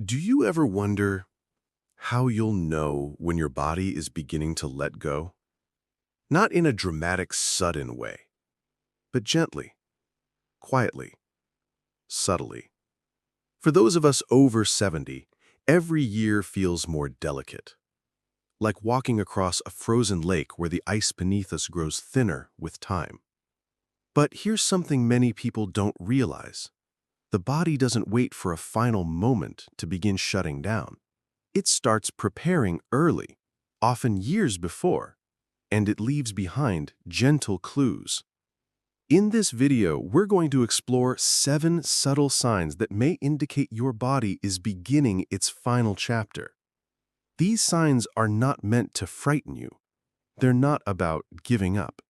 Do you ever wonder how you'll know when your body is beginning to let go? Not in a dramatic, sudden way, but gently, quietly, subtly. For those of us over 70, every year feels more delicate, like walking across a frozen lake where the ice beneath us grows thinner with time. But here's something many people don't realize. The body doesn't wait for a final moment to begin shutting down. It starts preparing early, often years before, and it leaves behind gentle clues. In this video, we're going to explore 7 subtle signs that may indicate your body is beginning its final chapter. These signs are not meant to frighten you. They're not about giving up.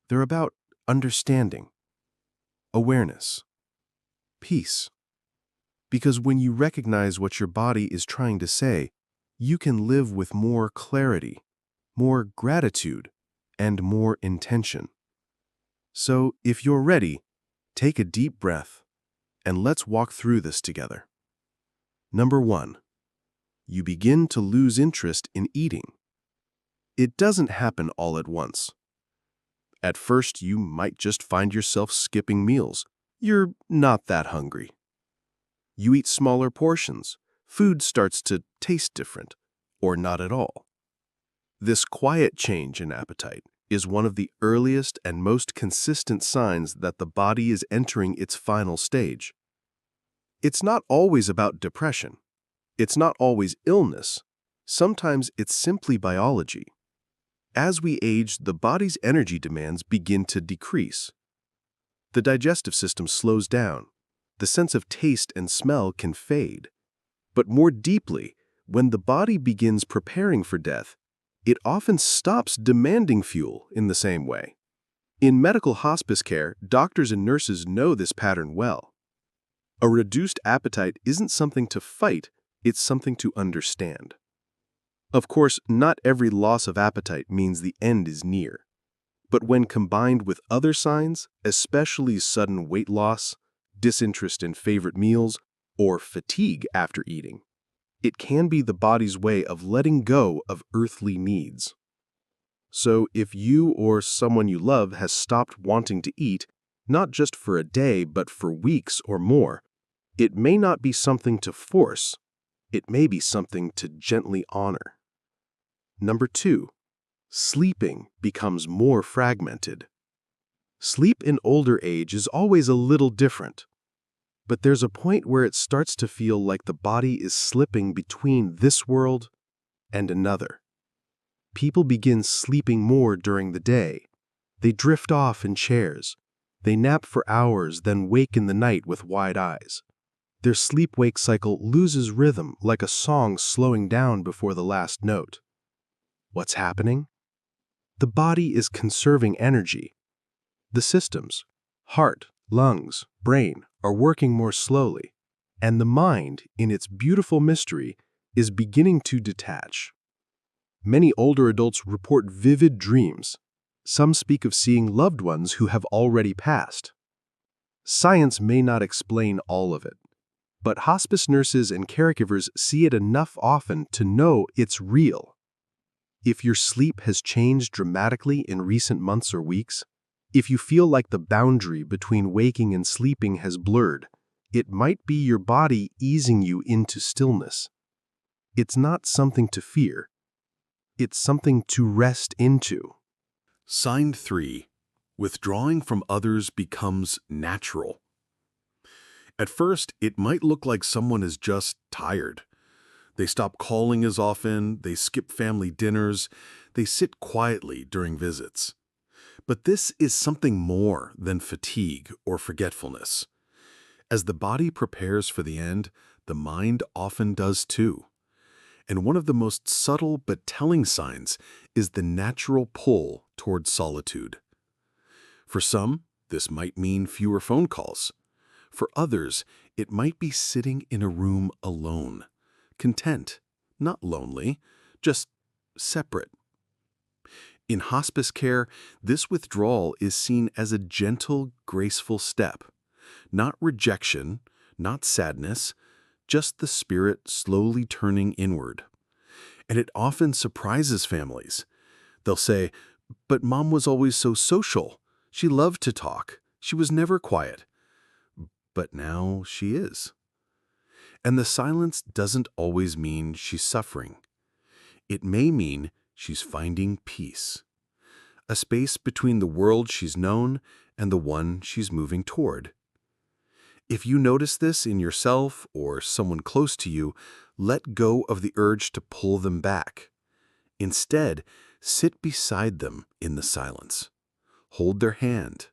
They're about understanding, awareness, peace. Because when you recognize what your body is trying to say, you can live with more clarity, more gratitude, and more intention. So, if you're ready, take a deep breath, and let's walk through this together. Number 1. You begin to lose interest in eating. It doesn't happen all at once. At first, you might just find yourself skipping meals. You're not that hungry. You eat smaller portions. Food starts to taste different, or not at all. This quiet change in appetite is one of the earliest and most consistent signs that the body is entering its final stage. It's not always about depression. It's not always illness. Sometimes it's simply biology. As we age, the body's energy demands begin to decrease. The digestive system slows down. The sense of taste and smell can fade. But more deeply, when the body begins preparing for death, it often stops demanding fuel in the same way. In medical hospice care, doctors and nurses know this pattern well. A reduced appetite isn't something to fight, it's something to understand. Of course, not every loss of appetite means the end is near. But when combined with other signs, especially sudden weight loss, disinterest in favorite meals, or fatigue after eating, it can be the body's way of letting go of earthly needs. So if you or someone you love has stopped wanting to eat, not just for a day but for weeks or more, it may not be something to force, it may be something to gently honor. Number 2. Sleeping becomes more fragmented. Sleep in older age is always a little different. But there's a point where it starts to feel like the body is slipping between this world and another. People begin sleeping more during the day. They drift off in chairs. They nap for hours, then wake in the night with wide eyes. Their sleep-wake cycle loses rhythm like a song slowing down before the last note. What's happening? The body is conserving energy. The systems, heart, lungs, brain, are working more slowly, and the mind, in its beautiful mystery, is beginning to detach. Many older adults report vivid dreams. Some speak of seeing loved ones who have already passed. Science may not explain all of it, but hospice nurses and caregivers see it enough often to know it's real. If your sleep has changed dramatically in recent months or weeks, if you feel like the boundary between waking and sleeping has blurred, it might be your body easing you into stillness. It's not something to fear. It's something to rest into. Sign 3. Withdrawing from others becomes natural. At first, it might look like someone is just tired. They stop calling as often, they skip family dinners, they sit quietly during visits. But this is something more than fatigue or forgetfulness. As the body prepares for the end, the mind often does too. And one of the most subtle but telling signs is the natural pull toward solitude. For some, this might mean fewer phone calls. For others, it might be sitting in a room alone, content, not lonely, just separate. In hospice care, this withdrawal is seen as a gentle, graceful step. Not rejection, not sadness, just the spirit slowly turning inward. And it often surprises families. They'll say, "But Mom was always so social. She loved to talk. She was never quiet." But now she is. And the silence doesn't always mean she's suffering. It may mean she's finding peace, a space between the world she's known and the one she's moving toward. If you notice this in yourself or someone close to you, let go of the urge to pull them back. Instead, sit beside them in the silence. Hold their hand.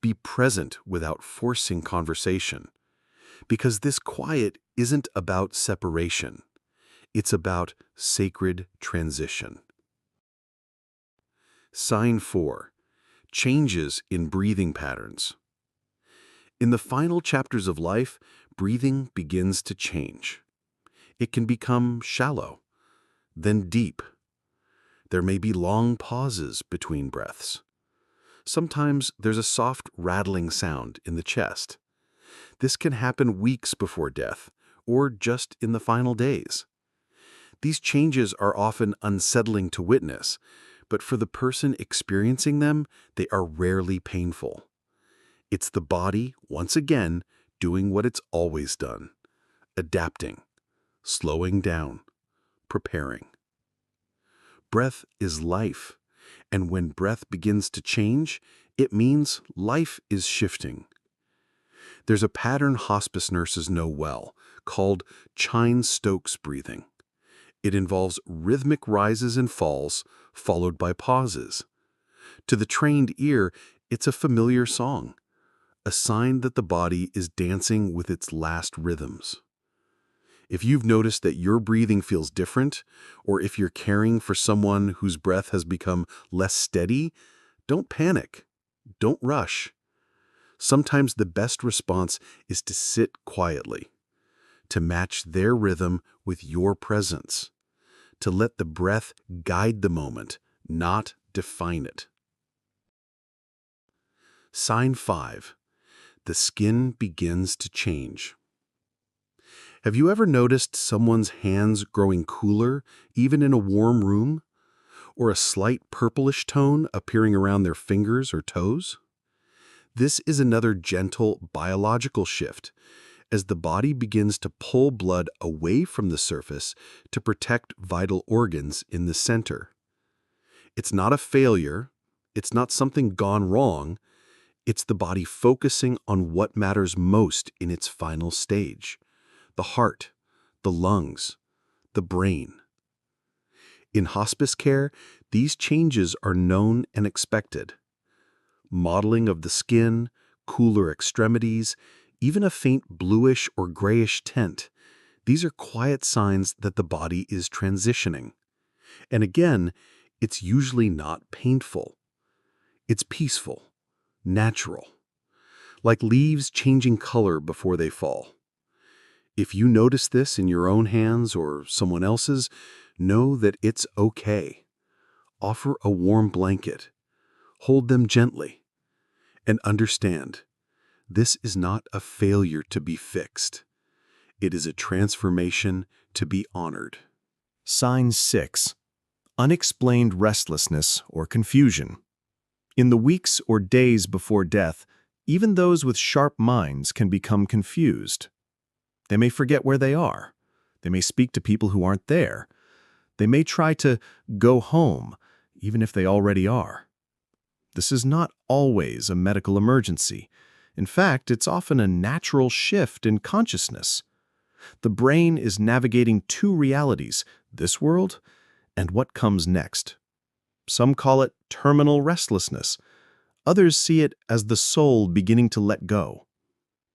Be present without forcing conversation. Because this quiet isn't about separation. It's about sacred transition. Sign 4. Changes in breathing patterns. In the final chapters of life, breathing begins to change. It can become shallow, then deep. There may be long pauses between breaths. Sometimes there's a soft rattling sound in the chest. This can happen weeks before death, or just in the final days. These changes are often unsettling to witness, but for the person experiencing them, they are rarely painful. It's the body, once again, doing what it's always done: adapting, slowing down, preparing. Breath is life, and when breath begins to change, it means life is shifting. There's a pattern hospice nurses know well, called Chine-Stokes breathing. It involves rhythmic rises and falls, followed by pauses. To the trained ear, it's a familiar song, a sign that the body is dancing with its last rhythms. If you've noticed that your breathing feels different, or if you're caring for someone whose breath has become less steady, don't panic. Don't rush. Sometimes the best response is to sit quietly, to match their rhythm with your presence, to let the breath guide the moment, not define it. Sign 5. The skin begins to change. Have you ever noticed someone's hands growing cooler, even in a warm room? Or a slight purplish tone appearing around their fingers or toes? This is another gentle biological shift, as the body begins to pull blood away from the surface to protect vital organs in the center. It's not a failure, it's not something gone wrong, it's the body focusing on what matters most in its final stage: the heart, the lungs, the brain. In hospice care, these changes are known and expected. Modeling of the skin, cooler extremities, even a faint bluish or grayish tint, these are quiet signs that the body is transitioning. And again, it's usually not painful. It's peaceful, natural, like leaves changing color before they fall. If you notice this in your own hands or someone else's, know that it's okay. Offer a warm blanket. Hold them gently. And understand, this is not a failure to be fixed. It is a transformation to be honored. Sign 6. Unexplained restlessness or confusion. In the weeks or days before death, even those with sharp minds can become confused. They may forget where they are. They may speak to people who aren't there. They may try to go home, even if they already are. This is not always a medical emergency. In fact, it's often a natural shift in consciousness. The brain is navigating two realities, this world and what comes next. Some call it terminal restlessness. Others see it as the soul beginning to let go.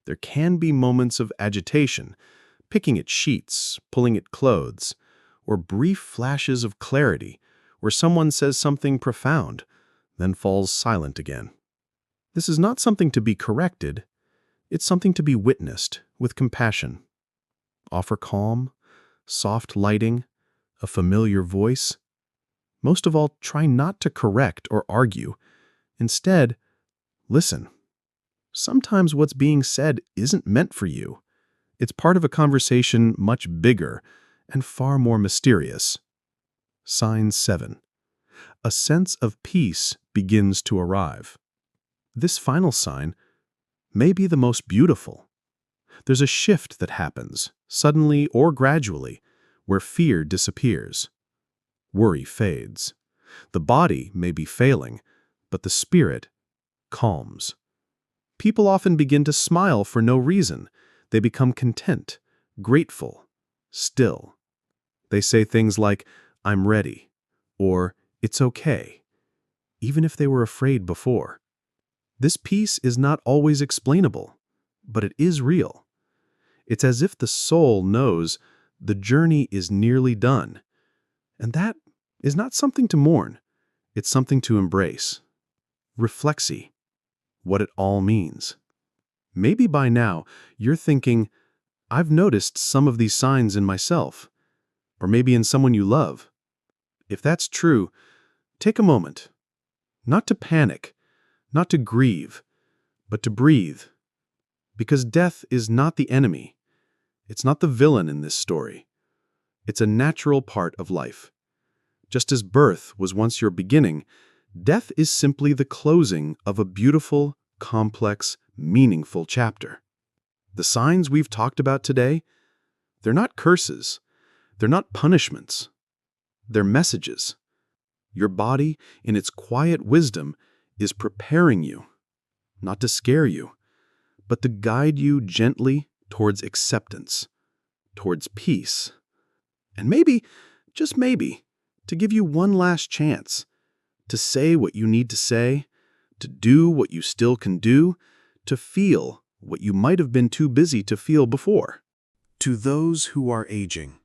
There can be moments of agitation, picking at sheets, pulling at clothes, or brief flashes of clarity where someone says something profound, then falls silent again. This is not something to be corrected. It's something to be witnessed with compassion. Offer calm, soft lighting, a familiar voice. Most of all, try not to correct or argue. Instead, listen. Sometimes what's being said isn't meant for you. It's part of a conversation much bigger and far more mysterious. Sign 7. A sense of peace begins to arrive. This final sign may be the most beautiful. There's a shift that happens, suddenly or gradually, where fear disappears. Worry fades. The body may be failing, but the spirit calms. People often begin to smile for no reason. They become content, grateful, still. They say things like, "I'm ready," or "It's okay," even if they were afraid before. This peace is not always explainable, but it is real. It's as if the soul knows the journey is nearly done. And that is not something to mourn. It's something to embrace. Reflexy. What it all means. Maybe by now you're thinking, I've noticed some of these signs in myself, or maybe in someone you love. If that's true, take a moment. Not to panic, not to grieve, but to breathe. Because death is not the enemy. It's not the villain in this story. It's a natural part of life. Just as birth was once your beginning, death is simply the closing of a beautiful, complex, meaningful chapter. The signs we've talked about today, they're not curses. They're not punishments. They're messages. Your body, in its quiet wisdom, is preparing you, not to scare you, but to guide you gently towards acceptance, towards peace, and maybe, just maybe, to give you one last chance to say what you need to say, to do what you still can do, to feel what you might have been too busy to feel before. To those who are aging,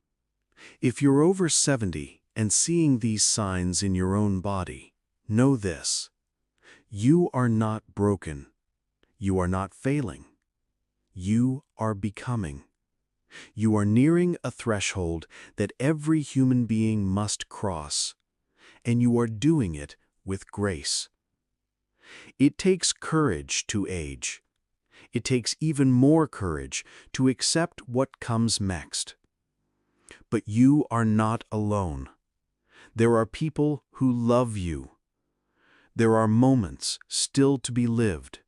if you're over 70 and seeing these signs in your own body, know this: you are not broken. You are not failing. You are becoming. You are nearing a threshold that every human being must cross, and you are doing it with grace. It takes courage to age. It takes even more courage to accept what comes next. But you are not alone. There are people who love you. There are moments still to be lived.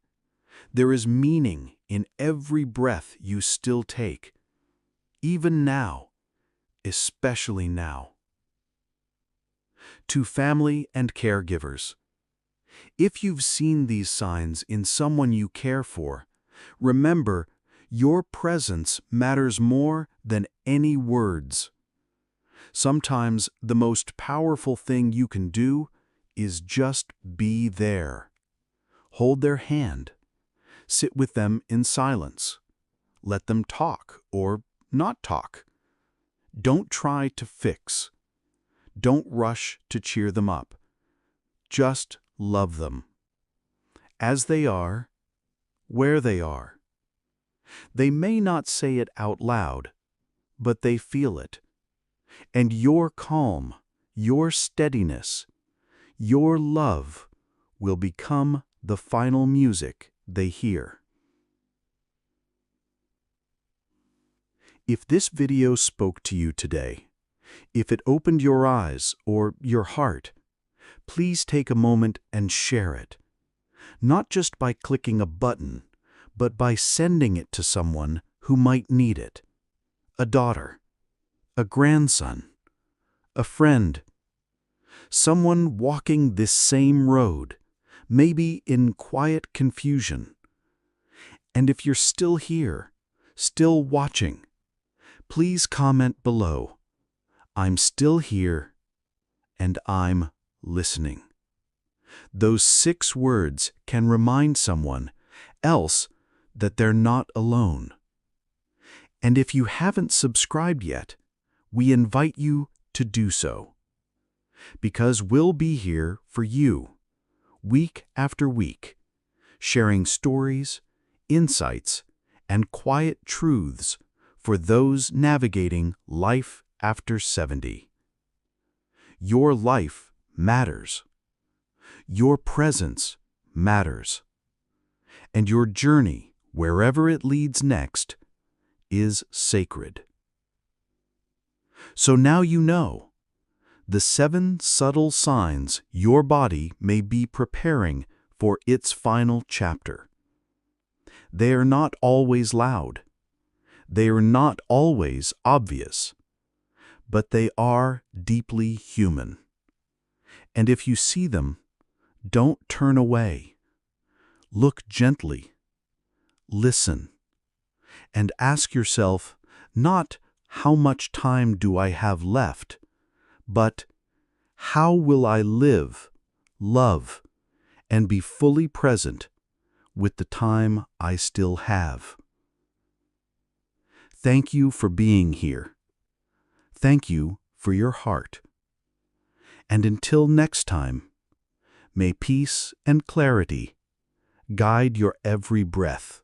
There is meaning in every breath you still take, even now, especially now. To family and caregivers, if you've seen these signs in someone you care for, remember, your presence matters more than any words. Sometimes the most powerful thing you can do is just be there. Hold their hand. Sit with them in silence. Let them talk or not talk. Don't try to fix. Don't rush to cheer them up. Just love them. As they are, where they are. They may not say it out loud, but they feel it. And your calm, your steadiness, your love will become the final music they hear. If this video spoke to you today, if it opened your eyes or your heart, please take a moment and share it. Not just by clicking a button, but by sending it to someone who might need it. A daughter, a grandson, a friend, someone walking this same road, maybe in quiet confusion. And if you're still here, still watching, please comment below. I'm still here, and I'm listening. Those 6 words can remind someone else that they're not alone. And if you haven't subscribed yet, we invite you to do so. Because we'll be here for you, week after week, sharing stories, insights, and quiet truths for those navigating life after 70. Your life matters. Your presence matters. And your journey, wherever it leads next, is sacred. So now you know the 7 subtle signs your body may be preparing for its final chapter. They are not always loud. They are not always obvious. But they are deeply human. And if you see them, don't turn away. Look gently. Listen. And ask yourself, not how much time do I have left, but how will I live, love, and be fully present with the time I still have. Thank you for being here. Thank you for your heart. And until next time, may peace and clarity guide your every breath.